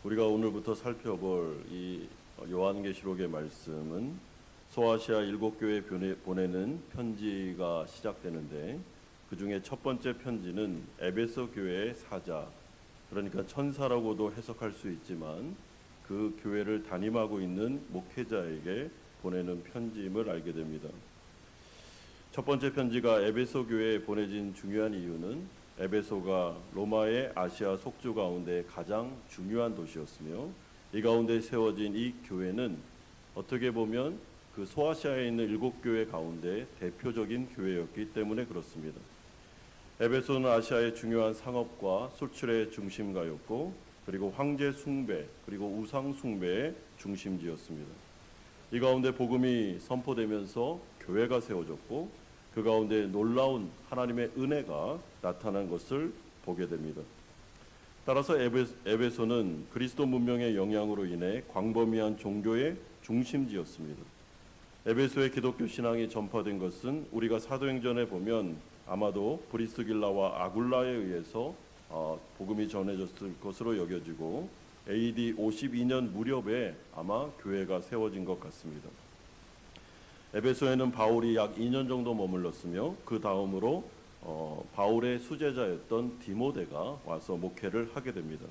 우리가 오늘부터 살펴볼 이 요한계시록의 말씀은 소아시아 7교회에 보내는 편지가 시작되는데, 그 중에 첫 번째 편지는 에베소 교회의 사자, 그러니까 천사라고도 해석할 수 있지만 그 교회를 담임하고 있는 목회자에게 보내는 편지임을 알게 됩니다. 첫 번째 편지가 에베소 교회에 보내진 중요한 이유는 에베소가 로마의 아시아 속주 가운데 가장 중요한 도시였으며, 이 가운데 세워진 이 교회는 어떻게 보면 그 소아시아에 있는 7교회 가운데 대표적인 교회였기 때문에 그렇습니다. 에베소는 아시아의 중요한 상업과 수출의 중심가였고, 그리고 황제 숭배, 그리고 우상 숭배의 중심지였습니다. 이 가운데 복음이 선포되면서 교회가 세워졌고, 그 가운데 놀라운 하나님의 은혜가 나타난 것을 보게 됩니다. 따라서 에베소는 그리스도 문명의 영향으로 인해 광범위한 종교의 중심지였습니다. 에베소의 기독교 신앙이 전파된 것은 우리가 사도행전에 보면 아마도 브리스길라와 아굴라에 의해서 복음이 전해졌을 것으로 여겨지고, AD 52년 무렵에 아마 교회가 세워진 것 같습니다. 에베소에는 바울이 약 2년 정도 머물렀으며, 그 다음으로 바울의 수제자였던 디모데가 와서 목회를 하게 됩니다.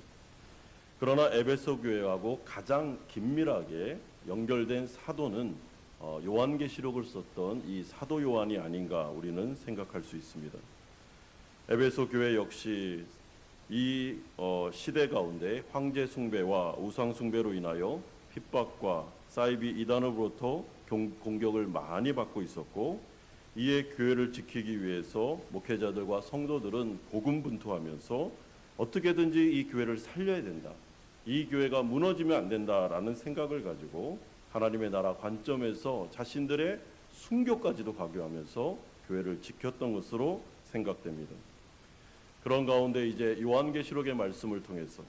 그러나 에베소 교회하고 가장 긴밀하게 연결된 사도는 요한계시록을 썼던 이 사도 요한이 아닌가 우리는 생각할 수 있습니다. 에베소 교회 역시 이 시대 가운데 황제 숭배와 우상 숭배로 인하여 핍박과 사이비 이단으로부터 공격을 많이 받고 있었고, 이에 교회를 지키기 위해서 목회자들과 성도들은 고군분투하면서 어떻게든지 이 교회를 살려야 된다, 이 교회가 무너지면 안 된다라는 생각을 가지고 하나님의 나라 관점에서 자신들의 순교까지도 강요하면서 교회를 지켰던 것으로 생각됩니다. 그런 가운데 이제 요한계시록의 말씀을 통해서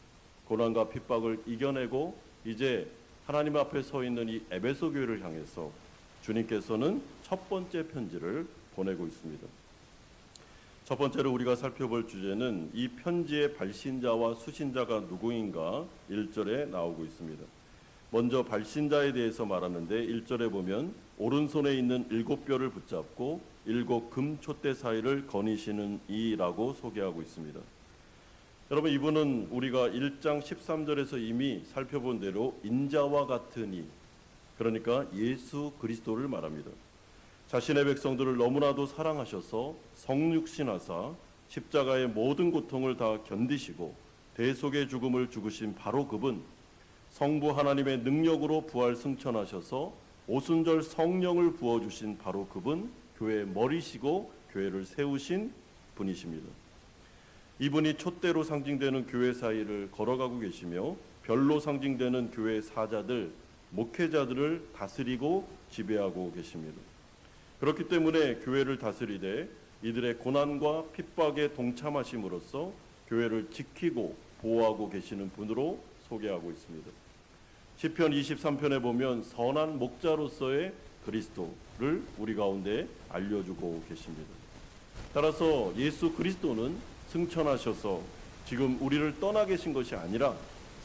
고난과 핍박을 이겨내고 이제 하나님 앞에 서 있는 이 에베소 교회를 향해서 주님께서는 첫 번째 편지를 보내고 있습니다. 첫 번째로 우리가 살펴볼 주제는 이 편지의 발신자와 수신자가 누구인가 1절에 나오고 있습니다. 먼저 발신자에 대해서 말하는데 1절에 보면 오른손에 있는 7뼈를 붙잡고 7 금촛대 사이를 거니시는 이라고 소개하고 있습니다. 여러분, 이분은 우리가 1장 13절에서 이미 살펴본 대로 인자와 같은 이, 그러니까 예수 그리스도를 말합니다. 자신의 백성들을 너무나도 사랑하셔서 성육신하사 십자가의 모든 고통을 다 견디시고 대속의 죽음을 죽으신 바로 그분, 성부 하나님의 능력으로 부활 승천하셔서 오순절 성령을 부어주신 바로 그분, 교회의 머리시고 교회를 세우신 분이십니다. 이분이 촛대로 상징되는 교회 사이를 걸어가고 계시며 별로 상징되는 교회의 사자들, 목회자들을 다스리고 지배하고 계십니다. 그렇기 때문에 교회를 다스리되 이들의 고난과 핍박에 동참하심으로써 교회를 지키고 보호하고 계시는 분으로 소개하고 있습니다. 시편 23편에 보면 선한 목자로서의 그리스도를 우리 가운데 알려주고 계십니다. 따라서 예수 그리스도는 승천하셔서 지금 우리를 떠나 계신 것이 아니라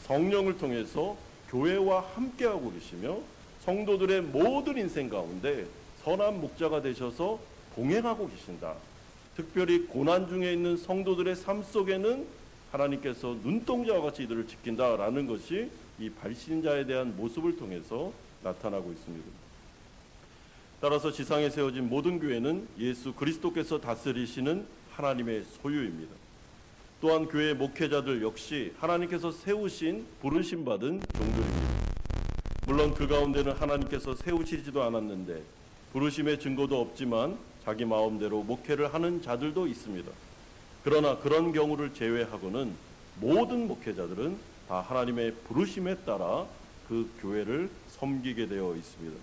성령을 통해서 교회와 함께하고 계시며 성도들의 모든 인생 가운데 선한 목자가 되셔서 동행하고 계신다. 특별히 고난 중에 있는 성도들의 삶 속에는 하나님께서 눈동자와 같이 이들을 지킨다라는 것이 이 발신자에 대한 모습을 통해서 나타나고 있습니다. 따라서 지상에 세워진 모든 교회는 예수 그리스도께서 다스리시는 하나님의 소유입니다. 또한 교회의 목회자들 역시 하나님께서 세우신 부르심 받은 종들입니다. 물론 그 가운데는 하나님께서 세우시지도 않았는데 부르심의 증거도 없지만 자기 마음대로 목회를 하는 자들도 있습니다. 그러나 그런 경우를 제외하고는 모든 목회자들은 다 하나님의 부르심에 따라 그 교회를 섬기게 되어 있습니다.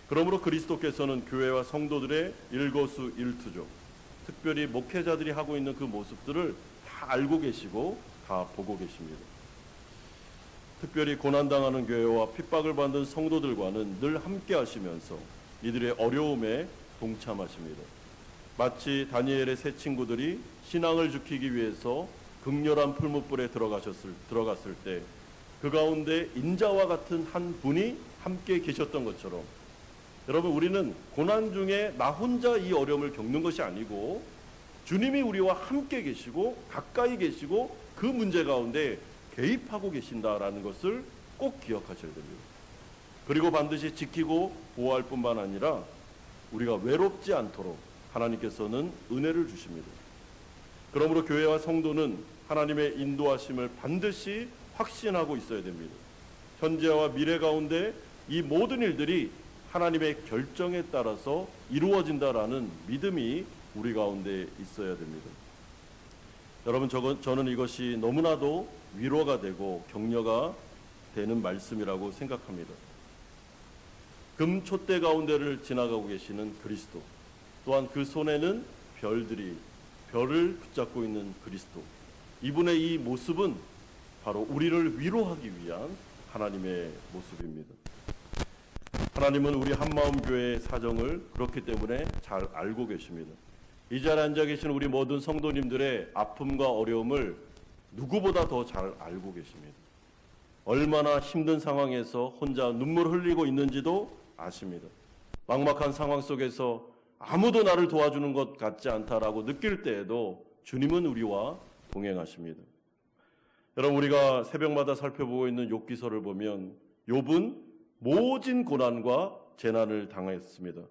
그러므로 그리스도께서는 교회와 성도들의 일거수일투족, 특별히 목회자들이 하고 있는 그 모습들을 다 알고 계시고 다 보고 계십니다. 특별히 고난당하는 교회와 핍박을 받는 성도들과는 늘 함께 하시면서 이들의 어려움에 동참하십니다. 마치 다니엘의 세 친구들이 신앙을 지키기 위해서 극렬한 풀무불에 들어갔을 때 그 가운데 인자와 같은 한 분이 함께 계셨던 것처럼 여러분, 우리는 고난 중에 나 혼자 이 어려움을 겪는 것이 아니고 주님이 우리와 함께 계시고 가까이 계시고 그 문제 가운데 개입하고 계신다라는 것을 꼭 기억하셔야 됩니다. 그리고 반드시 지키고 보호할 뿐만 아니라 우리가 외롭지 않도록 하나님께서는 은혜를 주십니다. 그러므로 교회와 성도는 하나님의 인도하심을 반드시 확신하고 있어야 됩니다. 현재와 미래 가운데 이 모든 일들이 하나님의 결정에 따라서 이루어진다라는 믿음이 우리 가운데 있어야 됩니다. 여러분, 저는 이것이 너무나도 위로가 되고 격려가 되는 말씀이라고 생각합니다. 금 촛대 가운데를 지나가고 계시는 그리스도, 또한 그 손에는 별을 붙잡고 있는 그리스도, 이분의 이 모습은 바로 우리를 위로하기 위한 하나님의 모습입니다. 하나님은 우리 한마음교회의 사정을 그렇기 때문에 잘 알고 계십니다. 이 자리에 앉아 계신 우리 모든 성도님들의 아픔과 어려움을 누구보다 더 잘 알고 계십니다. 얼마나 힘든 상황에서 혼자 눈물 흘리고 있는지도 아십니다. 막막한 상황 속에서 아무도 나를 도와주는 것 같지 않다라고 느낄 때에도 주님은 우리와 동행하십니다. 여러분, 우리가 새벽마다 살펴보고 있는 욥기서를 보면 욥은 모진 고난과 재난을 당했습니다.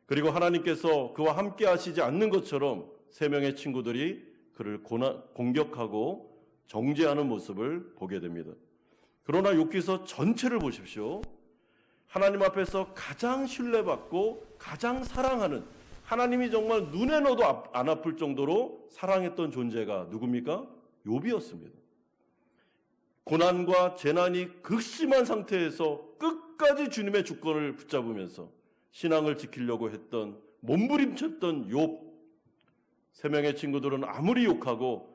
그리고 하나님께서 그와 함께 하시지 않는 것처럼 세 명의 친구들이 그를 공격하고 정죄하는 모습을 보게 됩니다. 그러나 욥기서 전체를 보십시오. 하나님 앞에서 가장 신뢰받고 가장 사랑하는, 하나님이 정말 눈에 넣어도 안 아플 정도로 사랑했던 존재가 누굽니까? 욥이었습니다. 고난과 재난이 극심한 상태에서 끝까지 주님의 주권을 붙잡으면서 신앙을 지키려고 했던, 몸부림쳤던 욥. 세 명의 친구들은 아무리 욕하고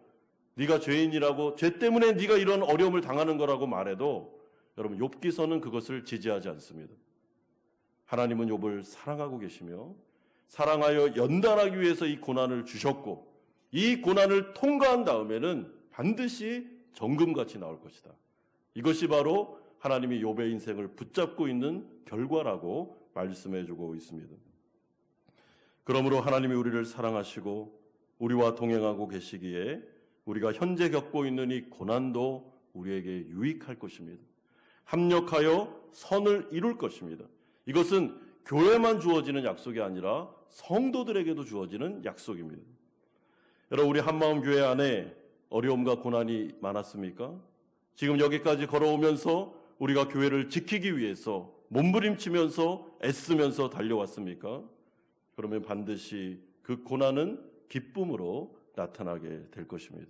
네가 죄인이라고, 죄 때문에 네가 이런 어려움을 당하는 거라고 말해도 여러분, 욥기서는 그것을 지지하지 않습니다. 하나님은 욥을 사랑하고 계시며 사랑하여 연단하기 위해서 이 고난을 주셨고, 이 고난을 통과한 다음에는 반드시 정금같이 나올 것이다. 이것이 바로 하나님이 욥의 인생을 붙잡고 있는 결과라고 말씀해주고 있습니다. 그러므로 하나님이 우리를 사랑하시고 우리와 동행하고 계시기에 우리가 현재 겪고 있는 이 고난도 우리에게 유익할 것입니다. 합력하여 선을 이룰 것입니다. 이것은 교회만 주어지는 약속이 아니라 성도들에게도 주어지는 약속입니다. 여러분, 우리 한마음교회 안에 어려움과 고난이 많았습니까? 지금 여기까지 걸어오면서 우리가 교회를 지키기 위해서 몸부림치면서 애쓰면서 달려왔습니까? 그러면 반드시 그 고난은 기쁨으로 나타나게 될 것입니다.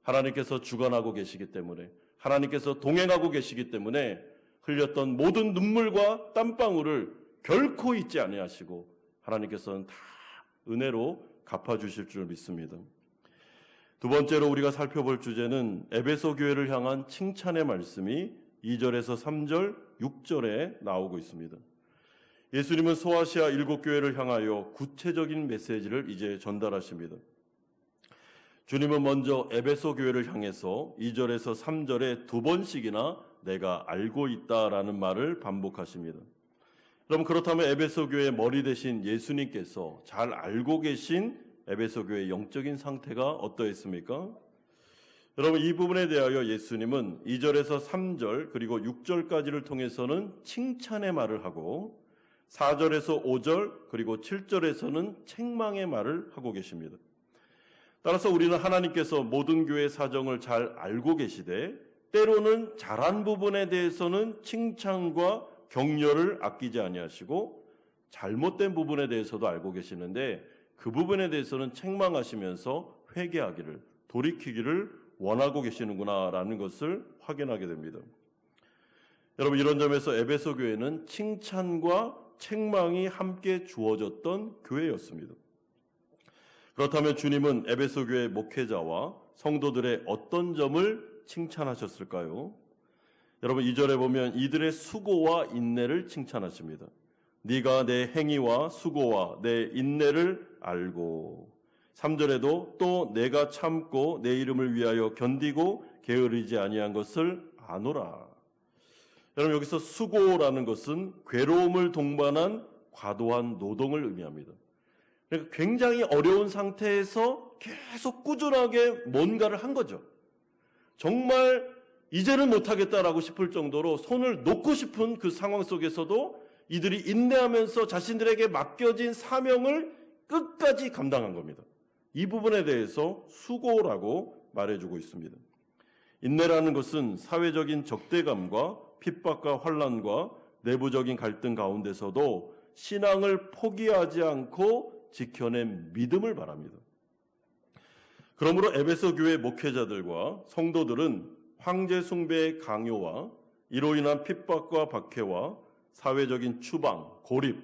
하나님께서 주관하고 계시기 때문에, 하나님께서 동행하고 계시기 때문에 흘렸던 모든 눈물과 땀방울을 결코 잊지 아니하시고 하나님께서는 다 은혜로 갚아주실 줄 믿습니다. 두 번째로 우리가 살펴볼 주제는 에베소 교회를 향한 칭찬의 말씀이 2절에서 3절, 6절에 나오고 있습니다. 예수님은 소아시아 7교회를 향하여 구체적인 메시지를 이제 전달하십니다. 주님은 먼저 에베소 교회를 향해서 2절에서 3절에 두 번씩이나 내가 알고 있다라는 말을 반복하십니다. 여러분, 그렇다면 에베소 교회의 머리 되신 예수님께서 잘 알고 계신 에베소 교회의 영적인 상태가 어떠했습니까? 여러분, 이 부분에 대하여 예수님은 2절에서 3절 그리고 6절까지를 통해서는 칭찬의 말을 하고 4절에서 5절 그리고 7절에서는 책망의 말을 하고 계십니다. 따라서 우리는 하나님께서 모든 교회의 사정을 잘 알고 계시되 때로는 잘한 부분에 대해서는 칭찬과 격려를 아끼지 아니하시고 잘못된 부분에 대해서도 알고 계시는데 그 부분에 대해서는 책망하시면서 회개하기를, 돌이키기를 원하고 계시는구나라는 것을 확인하게 됩니다. 여러분, 이런 점에서 에베소 교회는 칭찬과 책망이 함께 주어졌던 교회였습니다. 그렇다면 주님은 에베소 교회 목회자와 성도들의 어떤 점을 칭찬하셨을까요? 여러분, 2절에 보면 이들의 수고와 인내를 칭찬하십니다. 네가 내 행위와 수고와 내 인내를 알고, 3절에도 또 내가 참고 내 이름을 위하여 견디고 게으르지 아니한 것을 아노라. 여러분, 여기서 수고라는 것은 괴로움을 동반한 과도한 노동을 의미합니다. 그러니까 굉장히 어려운 상태에서 계속 꾸준하게 뭔가를 한 거죠. 정말 이제는 못하겠다라고 싶을 정도로 손을 놓고 싶은 그 상황 속에서도 이들이 인내하면서 자신들에게 맡겨진 사명을 끝까지 감당한 겁니다. 이 부분에 대해서 수고라고 말해주고 있습니다. 인내라는 것은 사회적인 적대감과 핍박과 환난과 내부적인 갈등 가운데서도 신앙을 포기하지 않고 지켜낸 믿음을 말합니다. 그러므로 에베소 교회 목회자들과 성도들은 황제 숭배의 강요와 이로 인한 핍박과 박해와 사회적인 추방, 고립,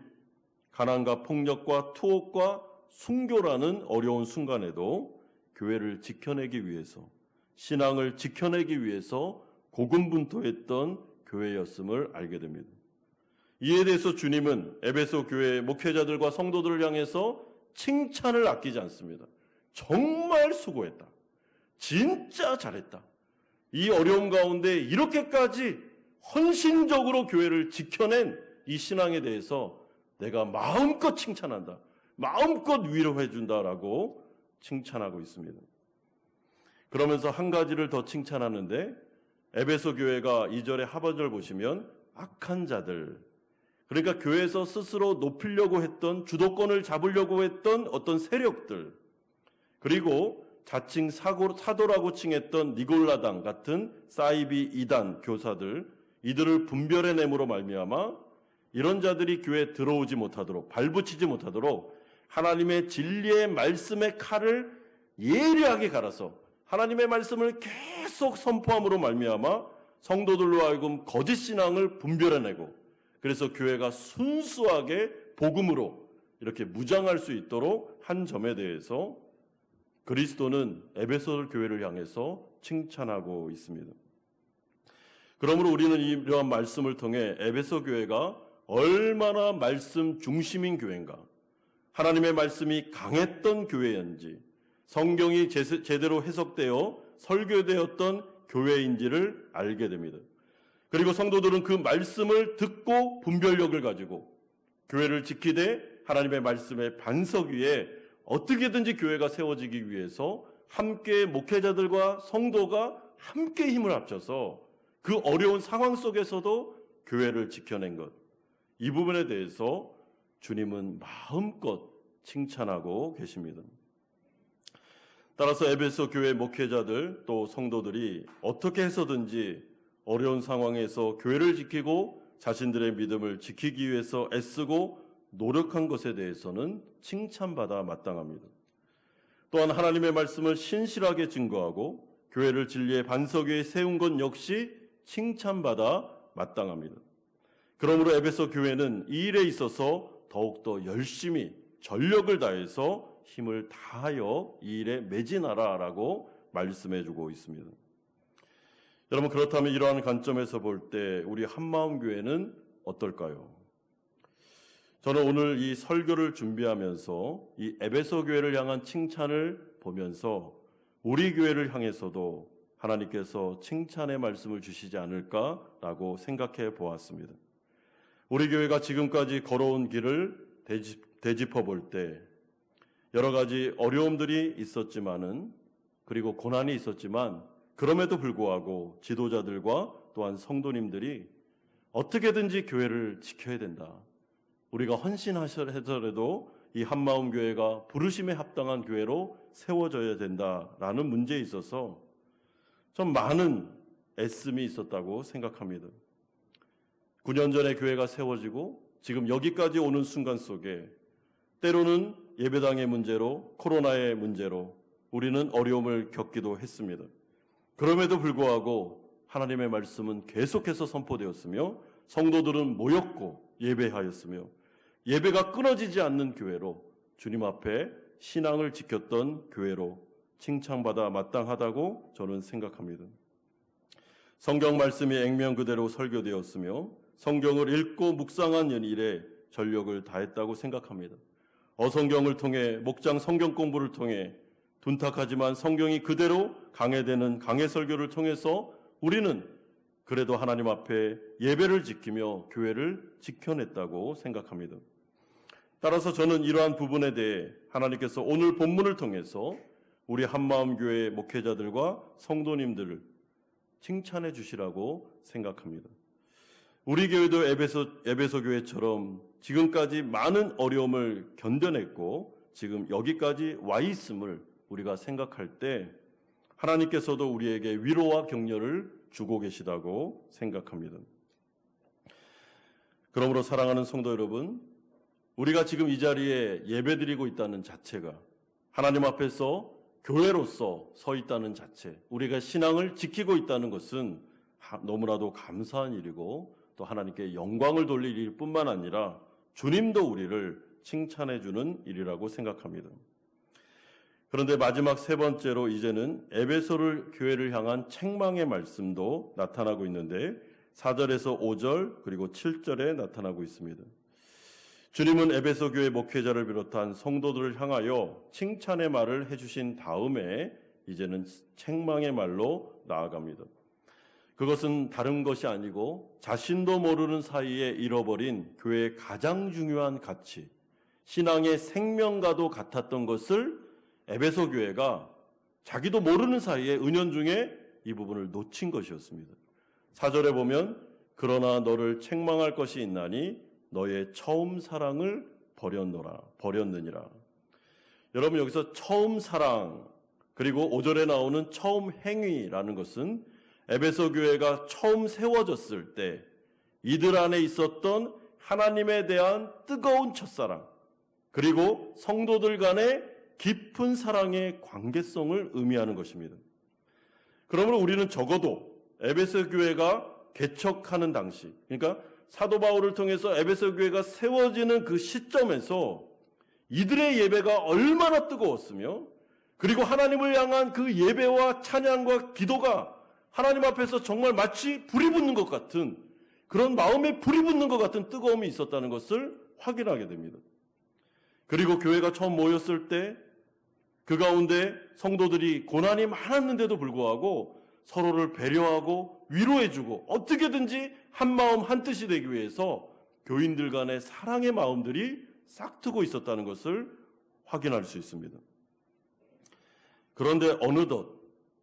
가난과 폭력과 투옥과 순교라는 어려운 순간에도 교회를 지켜내기 위해서, 신앙을 지켜내기 위해서 고군분투했던 교회였음을 알게 됩니다. 이에 대해서 주님은 에베소 교회 목회자들과 성도들을 향해서 칭찬을 아끼지 않습니다. 정말 수고했다. 진짜 잘했다. 이 어려움 가운데 이렇게까지 헌신적으로 교회를 지켜낸 이 신앙에 대해서 내가 마음껏 칭찬한다. 마음껏 위로해준다라고 칭찬하고 있습니다. 그러면서 한 가지를 더 칭찬하는데 에베소 교회가 2절의 하반절 보시면 악한 자들, 그러니까 교회에서 스스로 높이려고 했던, 주도권을 잡으려고 했던 어떤 세력들, 그리고 자칭 사도라고 칭했던 니골라당 같은 사이비 이단 교사들, 이들을 분별해냄으로 말미암아 이런 자들이 교회에 들어오지 못하도록, 발붙이지 못하도록 하나님의 진리의 말씀의 칼을 예리하게 갈아서 하나님의 말씀을 계속 선포함으로 말미암아 성도들로 하여금 거짓 신앙을 분별해내고, 그래서 교회가 순수하게 복음으로 이렇게 무장할 수 있도록 한 점에 대해서 그리스도는 에베소 교회를 향해서 칭찬하고 있습니다. 그러므로 우리는 이러한 말씀을 통해 에베소 교회가 얼마나 말씀 중심인 교회인가, 하나님의 말씀이 강했던 교회인지, 성경이 제대로 해석되어 설교되었던 교회인지를 알게 됩니다. 그리고 성도들은 그 말씀을 듣고 분별력을 가지고 교회를 지키되 하나님의 말씀의 반석 위에 어떻게든지 교회가 세워지기 위해서 함께 목회자들과 성도가 함께 힘을 합쳐서 그 어려운 상황 속에서도 교회를 지켜낸 것, 이 부분에 대해서 주님은 마음껏 칭찬하고 계십니다. 따라서 에베소 교회 목회자들 또 성도들이 어떻게 해서든지 어려운 상황에서 교회를 지키고 자신들의 믿음을 지키기 위해서 애쓰고 노력한 것에 대해서는 칭찬받아 마땅합니다. 또한 하나님의 말씀을 신실하게 증거하고 교회를 진리의 반석 위에 세운 것 역시 칭찬받아 마땅합니다. 그러므로 에베소 교회는 이 일에 있어서 더욱더 열심히 전력을 다해서 힘을 다하여 이 일에 매진하라라고 말씀해주고 있습니다. 여러분, 그렇다면 이러한 관점에서 볼 때 우리 한마음교회는 어떨까요? 저는 오늘 이 설교를 준비하면서 이 에베소 교회를 향한 칭찬을 보면서 우리 교회를 향해서도 하나님께서 칭찬의 말씀을 주시지 않을까라고 생각해 보았습니다. 우리 교회가 지금까지 걸어온 길을 되짚어 볼 때 여러 가지 어려움들이 있었지만은, 그리고 고난이 있었지만, 그럼에도 불구하고 지도자들과 또한 성도님들이 어떻게든지 교회를 지켜야 된다, 우리가 헌신하더라도 이 한마음 교회가 부르심에 합당한 교회로 세워져야 된다라는 문제에 있어서 좀 많은 애씀이 있었다고 생각합니다. 9년 전에 교회가 세워지고 지금 여기까지 오는 순간 속에 때로는 예배당의 문제로, 코로나의 문제로 우리는 어려움을 겪기도 했습니다. 그럼에도 불구하고 하나님의 말씀은 계속해서 선포되었으며 성도들은 모였고 예배하였으며 예배가 끊어지지 않는 교회로, 주님 앞에 신앙을 지켰던 교회로 칭찬받아 마땅하다고 저는 생각합니다. 성경 말씀이 액면 그대로 설교되었으며 성경을 읽고 묵상한 일에 전력을 다했다고 생각합니다. 어성경을 통해, 목장 성경 공부를 통해 둔탁하지만 성경이 그대로 강해되는 강해 설교를 통해서 우리는 그래도 하나님 앞에 예배를 지키며 교회를 지켜냈다고 생각합니다. 따라서 저는 이러한 부분에 대해 하나님께서 오늘 본문을 통해서 우리 한마음교회 목회자들과 성도님들을 칭찬해 주시라고 생각합니다. 우리 교회도 에베소 교회처럼 지금까지 많은 어려움을 견뎌냈고 지금 여기까지 와 있음을 우리가 생각할 때 하나님께서도 우리에게 위로와 격려를 주고 계시다고 생각합니다. 그러므로 사랑하는 성도 여러분, 우리가 지금 이 자리에 예배드리고 있다는 자체가 하나님 앞에서 교회로서 서 있다는 자체, 우리가 신앙을 지키고 있다는 것은 너무나도 감사한 일이고 또 하나님께 영광을 돌릴 일뿐만 아니라 주님도 우리를 칭찬해 주는 일이라고 생각합니다. 그런데 마지막 세 번째로 이제는 에베소를 교회를 향한 책망의 말씀도 나타나고 있는데 4절에서 5절 그리고 7절에 나타나고 있습니다. 주님은 에베소 교회 목회자를 비롯한 성도들을 향하여 칭찬의 말을 해주신 다음에 이제는 책망의 말로 나아갑니다. 그것은 다른 것이 아니고 자신도 모르는 사이에 잃어버린 교회의 가장 중요한 가치, 신앙의 생명과도 같았던 것을 에베소 교회가 자기도 모르는 사이에 은연중에 이 부분을 놓친 것이었습니다. 4절에 보면 그러나 너를 책망할 것이 있나니 너의 처음 사랑을 버렸느니라. 여러분 여기서 처음 사랑 그리고 5절에 나오는 처음 행위라는 것은 에베소 교회가 처음 세워졌을 때 이들 안에 있었던 하나님에 대한 뜨거운 첫사랑 그리고 성도들 간의 깊은 사랑의 관계성을 의미하는 것입니다. 그러므로 우리는 적어도 에베소 교회가 개척하는 당시, 그러니까 사도 바울을 통해서 에베소 교회가 세워지는 그 시점에서 이들의 예배가 얼마나 뜨거웠으며 그리고 하나님을 향한 그 예배와 찬양과 기도가 하나님 앞에서 정말 마치 불이 붙는 것 같은 그런 마음에 불이 붙는 것 같은 뜨거움이 있었다는 것을 확인하게 됩니다. 그리고 교회가 처음 모였을 때 그 가운데 성도들이 고난이 많았는데도 불구하고 서로를 배려하고 위로해주고 어떻게든지 한 마음 한 뜻이 되기 위해서 교인들 간의 사랑의 마음들이 싹트고 있었다는 것을 확인할 수 있습니다. 그런데 어느덧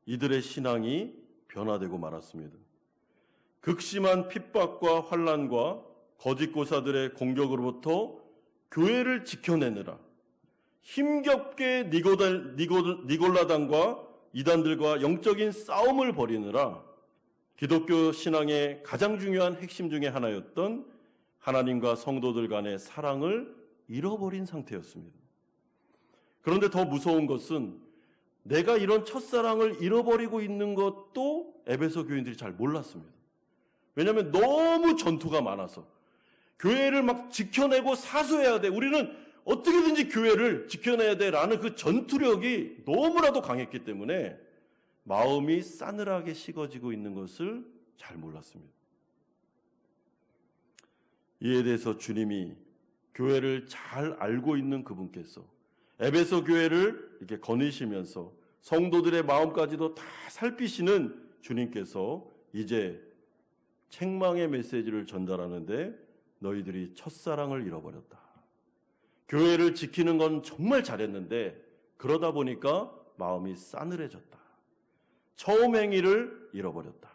이들의 신앙이 변화되고 말았습니다. 극심한 핍박과 환난과 거짓 교사들의 공격으로부터 교회를 지켜내느라 힘겹게 니골라당과 이단들과 영적인 싸움을 벌이느라 기독교 신앙의 가장 중요한 핵심 중에 하나였던 하나님과 성도들 간의 사랑을 잃어버린 상태였습니다. 그런데 더 무서운 것은 내가 이런 첫사랑을 잃어버리고 있는 것도 에베소 교인들이 잘 몰랐습니다. 왜냐하면 너무 전투가 많아서 교회를 막 지켜내고 사수해야 돼. 우리는 어떻게든지 교회를 지켜내야 돼라는 그 전투력이 너무나도 강했기 때문에 마음이 싸늘하게 식어지고 있는 것을 잘 몰랐습니다. 이에 대해서 주님이 교회를 잘 알고 있는 그분께서 에베소 교회를 이렇게 거느시면서 성도들의 마음까지도 다 살피시는 주님께서 이제 책망의 메시지를 전달하는데 너희들이 첫사랑을 잃어버렸다. 교회를 지키는 건 정말 잘했는데 그러다 보니까 마음이 싸늘해졌다. 처음 행위를 잃어버렸다.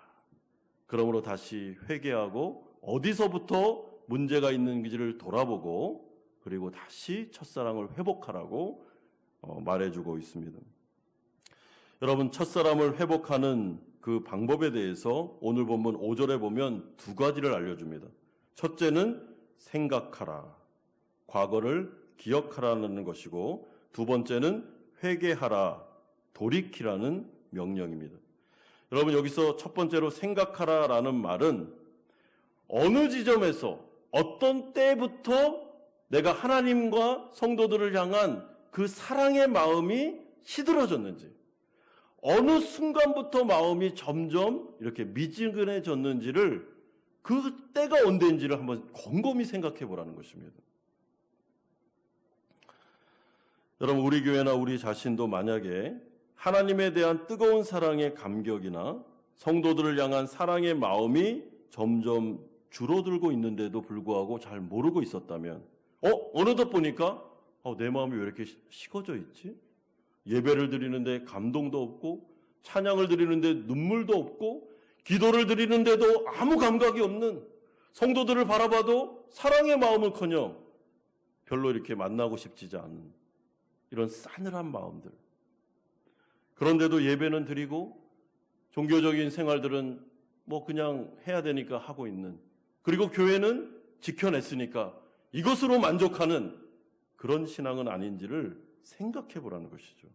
그러므로 다시 회개하고 어디서부터 문제가 있는지를 돌아보고 그리고 다시 첫사랑을 회복하라고 말해주고 있습니다. 여러분 첫사랑을 회복하는 그 방법에 대해서 오늘 본문 5절에 보면 두 가지를 알려줍니다. 첫째는 생각하라. 과거를 기억하라는 것이고 두 번째는 회개하라. 돌이키라는 명령입니다. 여러분 여기서 첫 번째로 생각하라라는 말은 어느 지점에서 어떤 때부터 내가 하나님과 성도들을 향한 그 사랑의 마음이 시들어졌는지 어느 순간부터 마음이 점점 이렇게 미지근해졌는지를 그 때가 언제인지를 한번 곰곰이 생각해 보라는 것입니다. 여러분 우리 교회나 우리 자신도 만약에 하나님에 대한 뜨거운 사랑의 감격이나 성도들을 향한 사랑의 마음이 점점 줄어들고 있는데도 불구하고 잘 모르고 있었다면 어느덧 보니까 내 마음이 왜 이렇게 식어져 있지? 예배를 드리는데 감동도 없고 찬양을 드리는데 눈물도 없고 기도를 드리는데도 아무 감각이 없는 성도들을 바라봐도 사랑의 마음은커녕 별로 이렇게 만나고 싶지 않은 이런 싸늘한 마음들. 그런데도 예배는 드리고 종교적인 생활들은 뭐 그냥 해야 되니까 하고 있는, 그리고 교회는 지켜냈으니까 이것으로 만족하는 그런 신앙은 아닌지를 생각해 보라는 것이죠.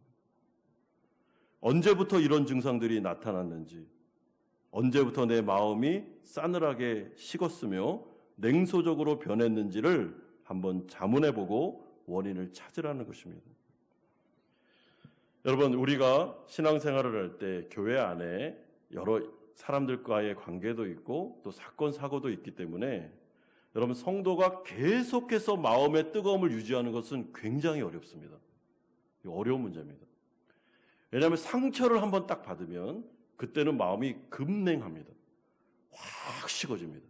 언제부터 이런 증상들이 나타났는지, 언제부터 내 마음이 싸늘하게 식었으며 냉소적으로 변했는지를 한번 자문해 보고 원인을 찾으라는 것입니다. 여러분, 우리가 신앙생활을 할 때 교회 안에 여러 사람들과의 관계도 있고 또 사건, 사고도 있기 때문에 여러분, 성도가 계속해서 마음의 뜨거움을 유지하는 것은 굉장히 어렵습니다. 어려운 문제입니다. 왜냐하면 상처를 한번 딱 받으면 그때는 마음이 급냉합니다. 확 식어집니다.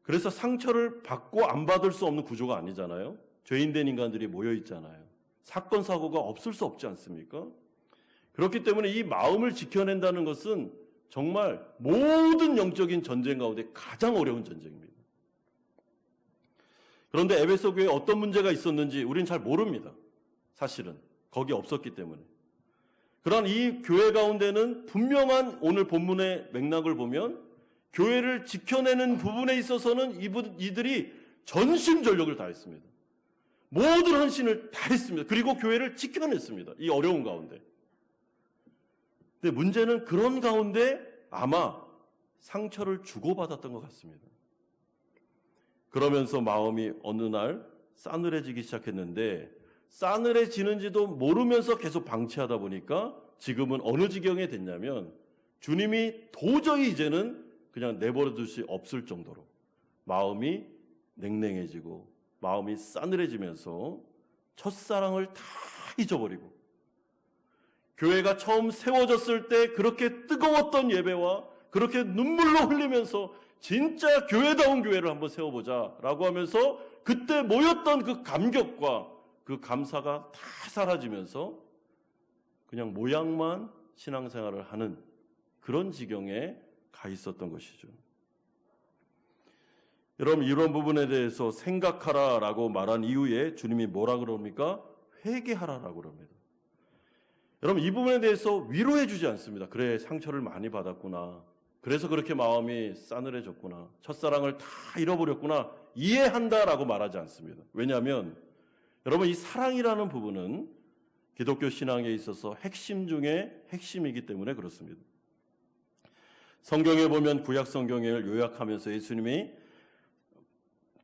그래서 상처를 받고 안 받을 수 없는 구조가 아니잖아요. 죄인된 인간들이 모여 있잖아요. 사건, 사고가 없을 수 없지 않습니까? 그렇기 때문에 이 마음을 지켜낸다는 것은 정말 모든 영적인 전쟁 가운데 가장 어려운 전쟁입니다. 그런데 에베소 교회에 어떤 문제가 있었는지 우리는 잘 모릅니다. 사실은 거기 없었기 때문에. 그러나 이 교회 가운데는 분명한, 오늘 본문의 맥락을 보면 교회를 지켜내는 부분에 있어서는 이들이 전심전력을 다했습니다. 모든 헌신을 다했습니다. 그리고 교회를 지켜냈습니다. 이 어려운 가운데. 근데 문제는 그런 가운데 아마 상처를 주고받았던 것 같습니다. 그러면서 마음이 어느 날 싸늘해지기 시작했는데, 싸늘해지는지도 모르면서 계속 방치하다 보니까 지금은 어느 지경에 됐냐면 주님이 도저히 이제는 그냥 내버려 둘 수 없을 정도로 마음이 냉랭해지고 마음이 싸늘해지면서 첫사랑을 다 잊어버리고, 교회가 처음 세워졌을 때 그렇게 뜨거웠던 예배와 그렇게 눈물로 흘리면서 진짜 교회다운 교회를 한번 세워보자라고 하면서 그때 모였던 그 감격과 그 감사가 다 사라지면서 그냥 모양만 신앙생활을 하는 그런 지경에 가 있었던 것이죠. 여러분, 이런 부분에 대해서 생각하라라고 말한 이후에 주님이 뭐라 그럽니까? 회개하라라고 그럽니다. 여러분, 이 부분에 대해서 위로해 주지 않습니다. 그래, 상처를 많이 받았구나. 그래서 그렇게 마음이 싸늘해졌구나. 첫사랑을 다 잃어버렸구나. 이해한다라고 말하지 않습니다. 왜냐하면 여러분, 이 사랑이라는 부분은 기독교 신앙에 있어서 핵심 중에 핵심이기 때문에 그렇습니다. 성경에 보면 구약 성경을 요약하면서 예수님이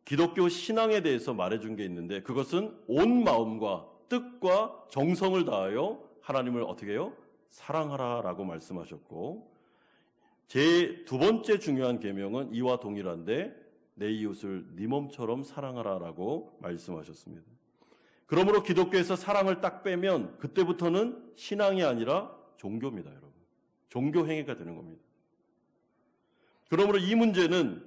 기독교 신앙에 대해서 말해준 게 있는데, 그것은 온 마음과 뜻과 정성을 다하여 하나님을 어떻게 해요? 사랑하라라고 말씀하셨고, 제 두 번째 중요한 계명은 이와 동일한데 내 이웃을 네 몸처럼 사랑하라라고 말씀하셨습니다. 그러므로 기독교에서 사랑을 딱 빼면 그때부터는 신앙이 아니라 종교입니다, 여러분. 종교 행위가 되는 겁니다. 그러므로 이 문제는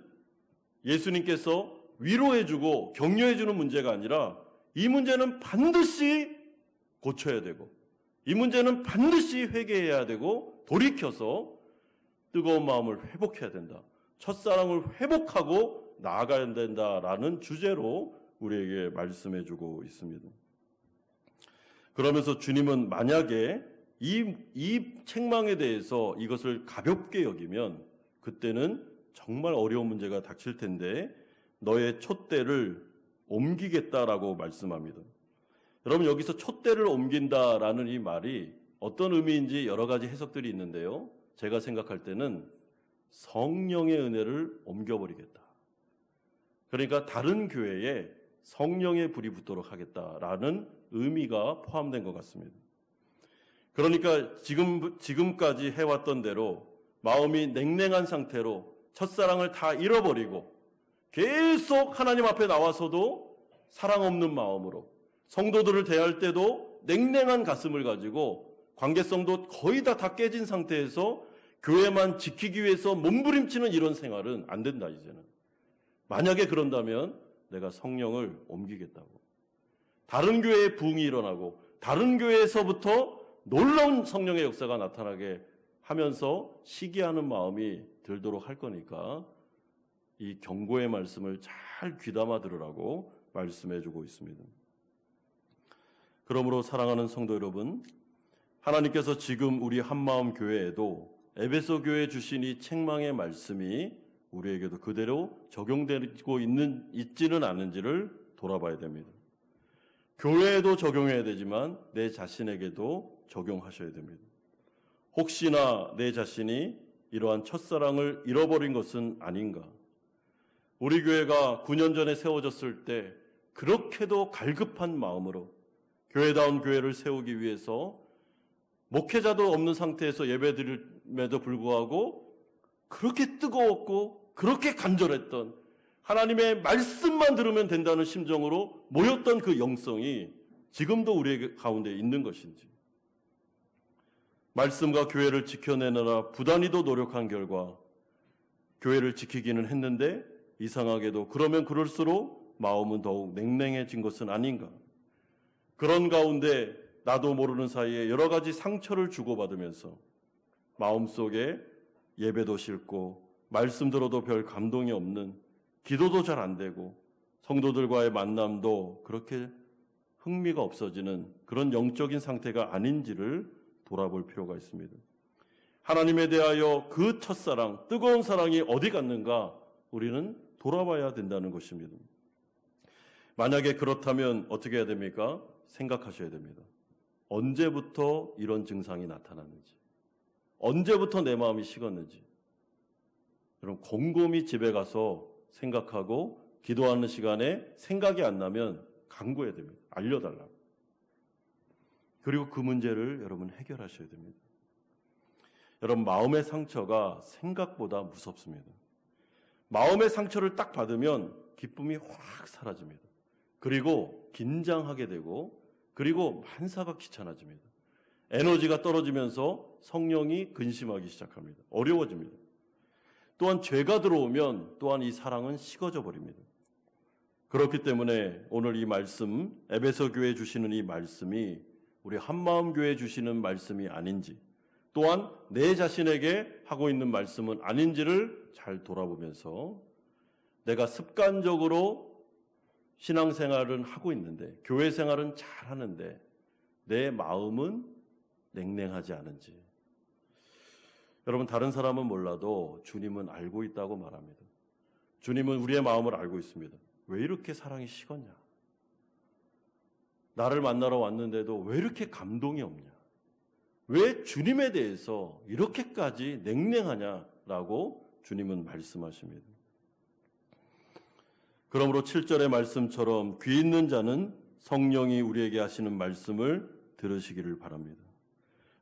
예수님께서 위로해주고 격려해주는 문제가 아니라 이 문제는 반드시 고쳐야 되고, 이 문제는 반드시 회개해야 되고 돌이켜서 뜨거운 마음을 회복해야 된다. 첫사랑을 회복하고 나아가야 된다라는 주제로 우리에게 말씀해주고 있습니다. 그러면서 주님은 만약에 이 책망에 대해서 이것을 가볍게 여기면 그때는 정말 어려운 문제가 닥칠 텐데 너의 촛대를 옮기겠다라고 말씀합니다. 여러분, 여기서 촛대를 옮긴다라는 이 말이 어떤 의미인지 여러 가지 해석들이 있는데요. 제가 생각할 때는 성령의 은혜를 옮겨버리겠다. 그러니까 다른 교회에 성령의 불이 붙도록 하겠다라는 의미가 포함된 것 같습니다. 그러니까 지금까지 해왔던 대로 마음이 냉랭한 상태로 첫사랑을 다 잃어버리고 계속 하나님 앞에 나와서도 사랑 없는 마음으로, 성도들을 대할 때도 냉랭한 가슴을 가지고 관계성도 거의 다 깨진 상태에서 교회만 지키기 위해서 몸부림치는 이런 생활은 안 된다, 이제는. 만약에 그런다면 내가 성령을 옮기겠다고. 다른 교회에 부흥이 일어나고 다른 교회에서부터 놀라운 성령의 역사가 나타나게 하면서 시기하는 마음이 들도록 할 거니까 이 경고의 말씀을 잘 귀담아 들으라고 말씀해 주고 있습니다. 그러므로 사랑하는 성도 여러분, 하나님께서 지금 우리 한마음 교회에도 에베소 교회에 주신 이 책망의 말씀이 우리에게도 그대로 적용되고 있지는 않은지를 돌아봐야 됩니다. 교회에도 적용해야 되지만 내 자신에게도 적용하셔야 됩니다. 혹시나 내 자신이 이러한 첫사랑을 잃어버린 것은 아닌가? 우리 교회가 9년 전에 세워졌을 때 그렇게도 갈급한 마음으로 교회다운 교회를 세우기 위해서 목회자도 없는 상태에서 예배드림에도 불구하고 그렇게 뜨거웠고 그렇게 간절했던 하나님의 말씀만 들으면 된다는 심정으로 모였던 그 영성이 지금도 우리 가운데 있는 것인지, 말씀과 교회를 지켜내느라 부단히도 노력한 결과 교회를 지키기는 했는데 이상하게도 그러면 그럴수록 마음은 더욱 냉랭해진 것은 아닌가. 그런 가운데 나도 모르는 사이에 여러 가지 상처를 주고받으면서 마음속에 예배도 싫고 말씀 들어도 별 감동이 없는, 기도도 잘 안 되고 성도들과의 만남도 그렇게 흥미가 없어지는 그런 영적인 상태가 아닌지를 돌아볼 필요가 있습니다. 하나님에 대하여 그 첫사랑, 뜨거운 사랑이 어디 갔는가 우리는 돌아봐야 된다는 것입니다. 만약에 그렇다면 어떻게 해야 됩니까? 생각하셔야 됩니다. 언제부터 이런 증상이 나타났는지, 언제부터 내 마음이 식었는지, 여러분 곰곰이 집에 가서 생각하고 기도하는 시간에 생각이 안 나면 간구해야 됩니다. 알려달라고. 그리고 그 문제를 여러분 해결하셔야 됩니다. 여러분 마음의 상처가 생각보다 무섭습니다. 마음의 상처를 딱 받으면 기쁨이 확 사라집니다. 그리고 긴장하게 되고 그리고 만사가 귀찮아집니다. 에너지가 떨어지면서 성령이 근심하기 시작합니다. 어려워집니다. 또한 죄가 들어오면 또한 이 사랑은 식어져 버립니다. 그렇기 때문에 오늘 이 말씀, 에베소 교회에 주시는 이 말씀이 우리 한마음 교회에 주시는 말씀이 아닌지, 또한 내 자신에게 하고 있는 말씀은 아닌지를 잘 돌아보면서 내가 습관적으로 신앙생활은 하고 있는데, 교회 생활은 잘 하는데 내 마음은 냉랭하지 않은지. 여러분 다른 사람은 몰라도 주님은 알고 있다고 말합니다. 주님은 우리의 마음을 알고 있습니다. 왜 이렇게 사랑이 식었냐? 나를 만나러 왔는데도 왜 이렇게 감동이 없냐? 왜 주님에 대해서 이렇게까지 냉랭하냐라고 주님은 말씀하십니다. 그러므로 7절의 말씀처럼 귀 있는 자는 성령이 우리에게 하시는 말씀을 들으시기를 바랍니다.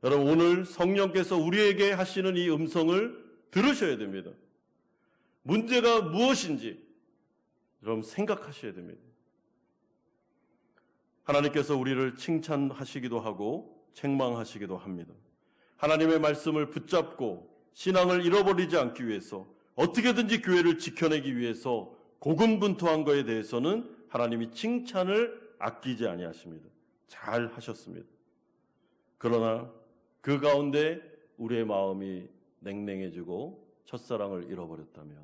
여러분 오늘 성령께서 우리에게 하시는 이 음성을 들으셔야 됩니다. 문제가 무엇인지 여러분 생각하셔야 됩니다. 하나님께서 우리를 칭찬하시기도 하고 책망하시기도 합니다. 하나님의 말씀을 붙잡고 신앙을 잃어버리지 않기 위해서 어떻게든지 교회를 지켜내기 위해서 고군분투한 것에 대해서는 하나님이 칭찬을 아끼지 아니하십니다. 잘 하셨습니다. 그러나 그 가운데 우리의 마음이 냉랭해지고 첫사랑을 잃어버렸다면,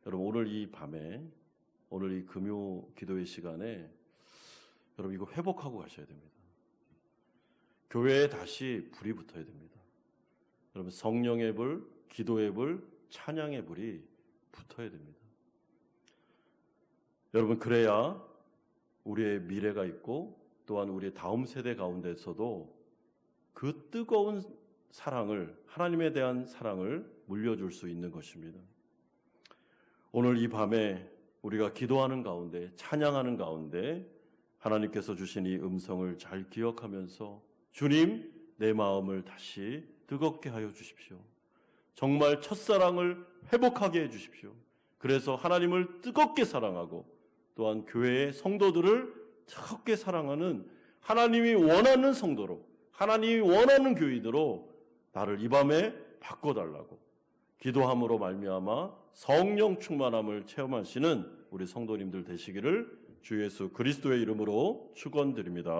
여러분 오늘 이 밤에, 오늘 이 금요 기도의 시간에 여러분 이거 회복하고 가셔야 됩니다. 교회에 다시 불이 붙어야 됩니다. 여러분 성령의 불, 기도의 불, 찬양의 불이 붙어야 됩니다. 여러분 그래야 우리의 미래가 있고 또한 우리의 다음 세대 가운데서도 그 뜨거운 사랑을, 하나님에 대한 사랑을 물려줄 수 있는 것입니다. 오늘 이 밤에 우리가 기도하는 가운데, 찬양하는 가운데 하나님께서 주신 이 음성을 잘 기억하면서 주님, 내 마음을 다시 뜨겁게 하여 주십시오. 정말 첫사랑을 회복하게 해 주십시오. 그래서 하나님을 뜨겁게 사랑하고 또한 교회의 성도들을 뜨겁게 사랑하는 하나님이 원하는 성도로, 하나님이 원하는 교인으로 나를 이 밤에 바꿔달라고 기도함으로 말미암아 성령 충만함을 체험하시는 우리 성도님들 되시기를 주 예수 그리스도의 이름으로 축원드립니다.